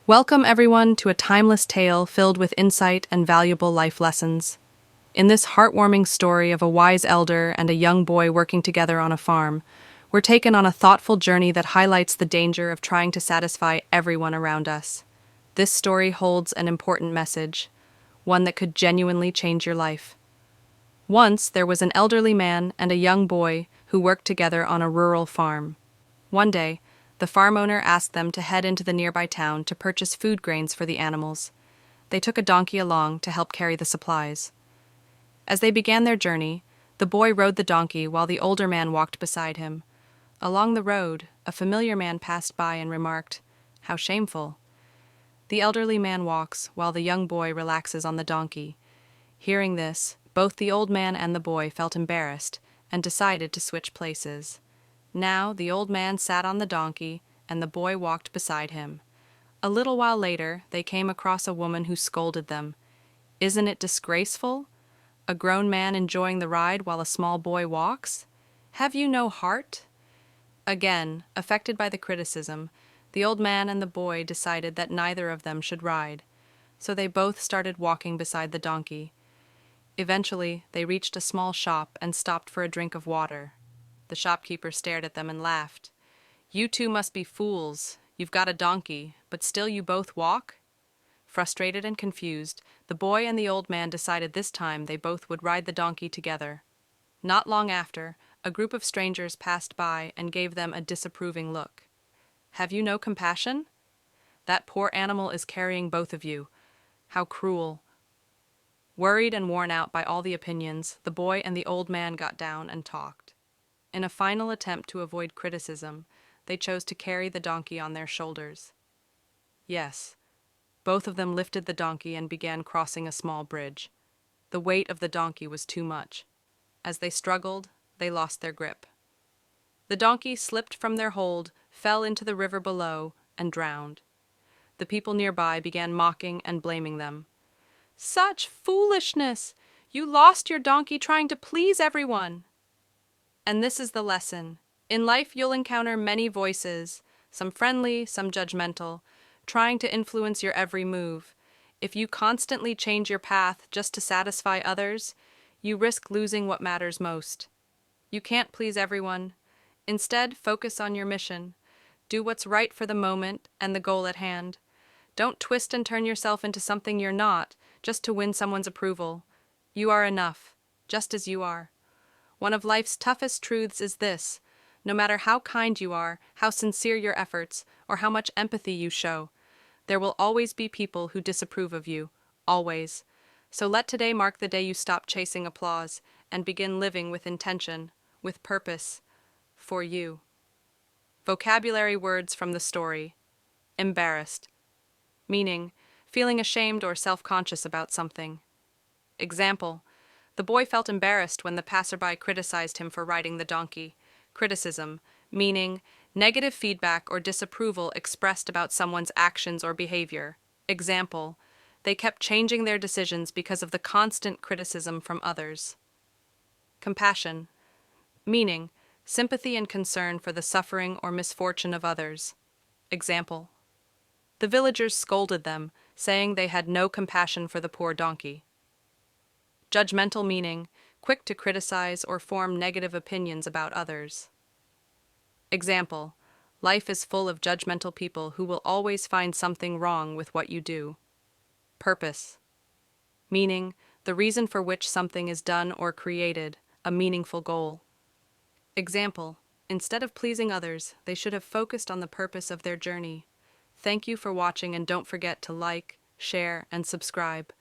Welcome, everyone, to a timeless tale filled with insight and valuable life lessons. In this heartwarming story of a wise elder and a young boy working together on a farm, we're taken on a thoughtful journey that highlights the danger of trying to satisfy everyone around us. This story holds an important message, one that could genuinely change your life. Once, there was an elderly man and a young boy who worked together on a rural farm. One day, the farm owner asked them to head into the nearby town to purchase food grains for the animals. They took a donkey along to help carry the supplies. As they began their journey, the boy rode the donkey while the older man walked beside him. Along the road, a familiar man passed by and remarked, "How shameful." The elderly man walks while the young boy relaxes on the donkey. Hearing this, both the old man and the boy felt embarrassed and decided to switch places. Now the old man sat on the donkey, and the boy walked beside him. A little while later, they came across a woman who scolded them. "Isn't it disgraceful? A grown man enjoying the ride while a small boy walks? Have you no heart?" Again, affected by the criticism, the old man and the boy decided that neither of them should ride, so they both started walking beside the donkey. Eventually, they reached a small shop and stopped for a drink of water. The shopkeeper stared at them and laughed. "You two must be fools. You've got a donkey, but still you both walk?" Frustrated and confused, the boy and the old man decided this time they both would ride the donkey together. Not long after, a group of strangers passed by and gave them a disapproving look. "Have you no compassion? That poor animal is carrying both of you. How cruel." Worried and worn out by all the opinions, the boy and the old man got down and talked. In a final attempt to avoid criticism, they chose to carry the donkey on their shoulders. Yes, both of them lifted the donkey and began crossing a small bridge. The weight of the donkey was too much. As they struggled, they lost their grip. The donkey slipped from their hold, fell into the river below, and drowned. The people nearby began mocking and blaming them. "Such foolishness! You lost your donkey trying to please everyone." And this is the lesson. In life, you'll encounter many voices, some friendly, some judgmental, trying to influence your every move. If you constantly change your path just to satisfy others, you risk losing what matters most. You can't please everyone. Instead, focus on your mission. Do what's right for the moment and the goal at hand. Don't twist and turn yourself into something you're not, just to win someone's approval. You are enough, just as you are. One of life's toughest truths is this: no matter how kind you are, how sincere your efforts, or how much empathy you show, there will always be people who disapprove of you, always. So let today mark the day you stop chasing applause and begin living with intention, with purpose, for you. Vocabulary words from the story. Embarrassed. Meaning, feeling ashamed or self-conscious about something. Example: the boy felt embarrassed when the passerby criticized him for riding the donkey. Criticism, meaning negative feedback or disapproval expressed about someone's actions or behavior. Example: they kept changing their decisions because of the constant criticism from others. Compassion, meaning sympathy and concern for the suffering or misfortune of others. Example: the villagers scolded them, saying they had no compassion for the poor donkey. Judgmental, meaning quick to criticize or form negative opinions about others. Example: life is full of judgmental people who will always find something wrong with what you do. Purpose, meaning the reason for which something is done or created, a meaningful goal. Example: instead of pleasing others, they should have focused on the purpose of their journey. Thank you for watching, and don't forget to like, share, and subscribe.